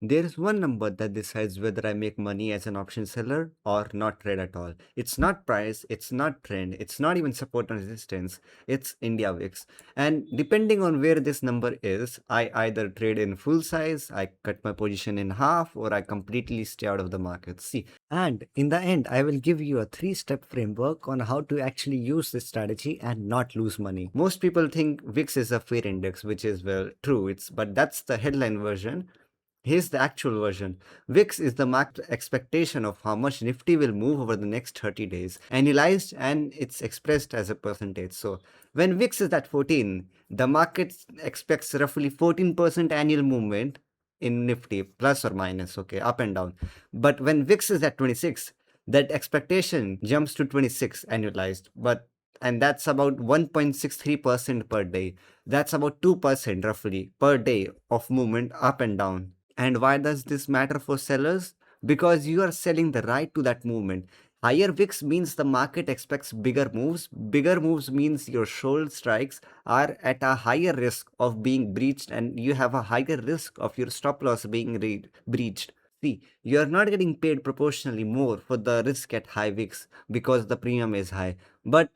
There is one number that decides whether I make money as an option seller or not trade at all. It's not price, it's not trend, it's not even support and resistance, it's India VIX. And depending on where this number is, I either trade in full size, I cut my position in half, or I completely stay out of the market. See, and in the end, I will give you a 3-step framework on how to actually use this strategy and not lose money. Most people think VIX is a fair index, which is well true, but that's the headline version. Here's the actual version. VIX is the market expectation of how much Nifty will move over the next 30 days, annualized, and it's expressed as a percentage. So when VIX is at 14, the market expects roughly 14% annual movement in Nifty, plus or minus, okay, up and down. But when VIX is at 26, that expectation jumps to 26 annualized, and that's about 1.63% per day. That's about 2% roughly per day of movement up and down. And why does this matter for sellers? Because you are selling the right to that movement. Higher VIX means the market expects bigger moves. Bigger moves means your short strikes are at a higher risk of being breached, and you have a higher risk of your stop loss being breached. See, you are not getting paid proportionally more for the risk at high VIX because the premium is high. But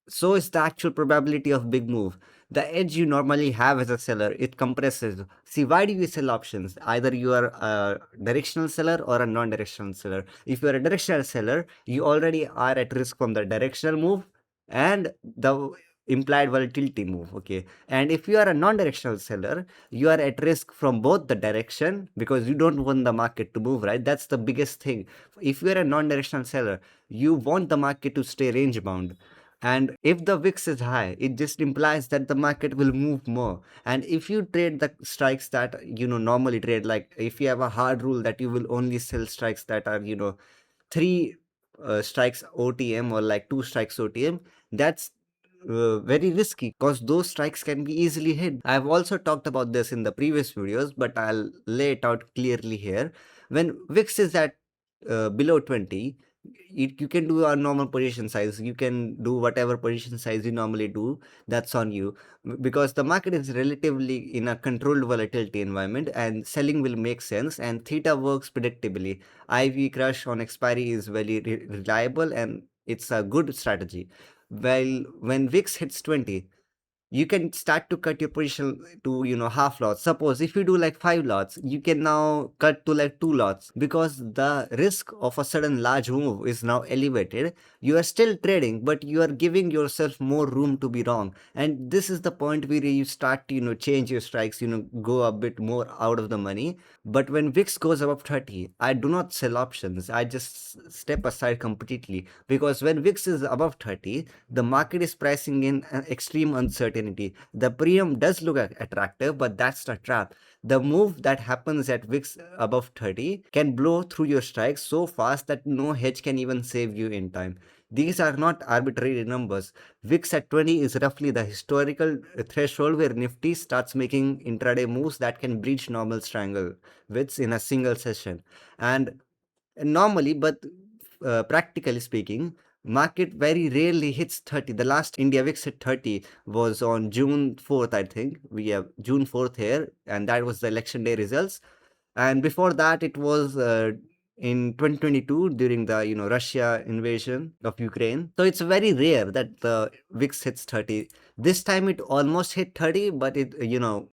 so is the actual probability of big move. The edge you normally have as a seller, it compresses. See, why do you sell options? Either you are a directional seller or a non-directional seller. If you are a directional seller, you already are at risk from the directional move and the implied volatility move. Okay. And if you are a non-directional seller, you are at risk from both the direction because you don't want the market to move, right? That's the biggest thing. If you are a non-directional seller, you want the market to stay range bound. And if the VIX is high, it just implies that the market will move more. And if you trade the strikes that, normally trade, like if you have a hard rule that you will only sell strikes that are, three strikes OTM or like two strikes OTM, that's very risky because those strikes can be easily hit. I've also talked about this in the previous videos, but I'll lay it out clearly here. When VIX is at below 20, you can do a normal position size. You can do whatever position size you normally do. That's on you because the market is relatively in a controlled volatility environment and selling will make sense and theta works predictably. IV crush on expiry is very reliable and it's a good strategy. While when VIX hits 20, you can start to cut your position to half lots. Suppose if you do like 5 lots, you can now cut to like 2 lots because the risk of a sudden large move is now elevated. You are still trading, but you are giving yourself more room to be wrong, and this is the point where you start to change your strikes, go a bit more out of the money. But when VIX goes above 30, I do not sell options. I just step aside completely because when VIX is above 30, the market is pricing in an extreme uncertainty. The premium does look attractive, but that's the trap. The move that happens at VIX above 30 can blow through your strikes so fast that no hedge can even save you in time. These are not arbitrary numbers. VIX at 20 is roughly the historical threshold where Nifty starts making intraday moves that can breach normal strangle widths in a single session. And normally, but practically speaking, market very rarely hits 30. The last India VIX hit 30 was on June 4th, I think. We have June 4th here, and that was the election day results. And before that, it was in 2022 during the Russia invasion of Ukraine. So it's very rare that the VIX hits 30. This time it almost hit 30, but it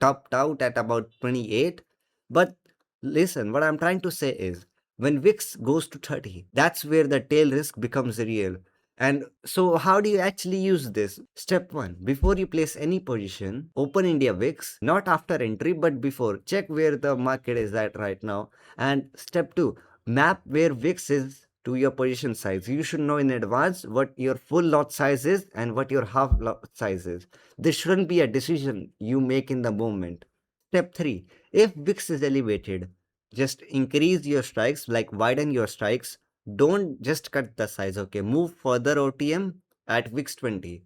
topped out at about 28. But listen, what I'm trying to say is when VIX goes to 30, that's where the tail risk becomes real. And so, how do you actually use this? Step 1. Before you place any position, open India VIX, not after entry, but before. Check where the market is at right now. And step 2. Map where VIX is to your position size. You should know in advance what your full lot size is and what your half lot size is. This shouldn't be a decision you make in the moment. Step 3. If VIX is elevated, just increase your strikes, like widen your strikes. Don't just cut the size, okay? Move further OTM at VIX 20.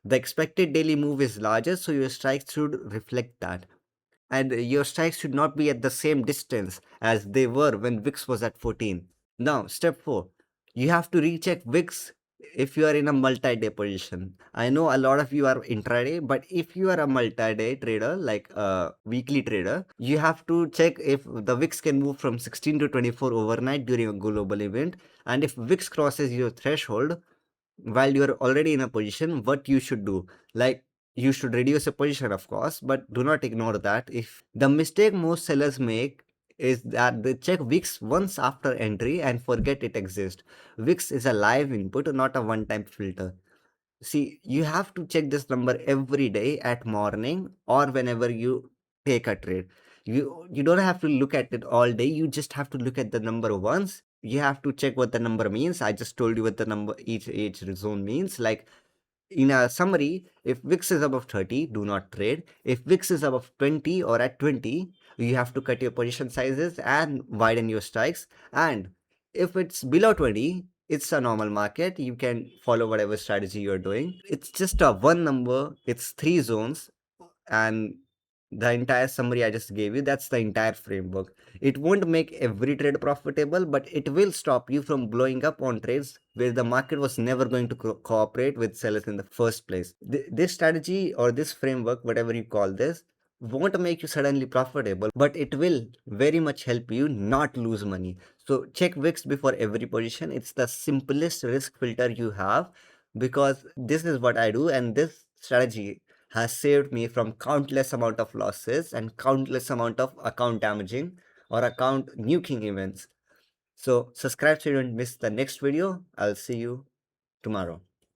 The expected daily move is larger, so your strikes should reflect that. And your strikes should not be at the same distance as they were when VIX was at 14. Now, step 4. You have to recheck VIX if you are in a multi-day position. I know a lot of you are intraday, but if you are a multi-day trader, like a weekly trader, you have to check if the VIX can move from 16 to 24 overnight during a global event. And if VIX crosses your threshold while you are already in a position, what you should do? Like, you should reduce your position, of course, but do not ignore that. If the mistake most sellers make is that they check VIX once after entry and forget it exists. VIX is a live input, not a one-time filter. See, you have to check this number every day at morning or whenever you take a trade. You don't have to look at it all day. You just have to look at the number once. You have to check what the number means. I just told you what the number each zone means. Like, in a summary, if VIX is above 30, do not trade. If VIX is above 20 or at 20, you have to cut your position sizes and widen your strikes. And if it's below 20, it's a normal market. You can follow whatever strategy you're doing. It's just a one number, it's three zones, and the entire summary I just gave you, that's the entire framework. It won't make every trade profitable, but it will stop you from blowing up on trades where the market was never going to cooperate with sellers in the first place. This strategy or this framework, whatever you call this, won't make you suddenly profitable, but it will very much help you not lose money. So check VIX before every position. It's the simplest risk filter you have, because this is what I do, and this strategy has saved me from countless amount of losses and countless amount of account damaging or account nuking events. So subscribe so you don't miss the next video. I'll see you tomorrow.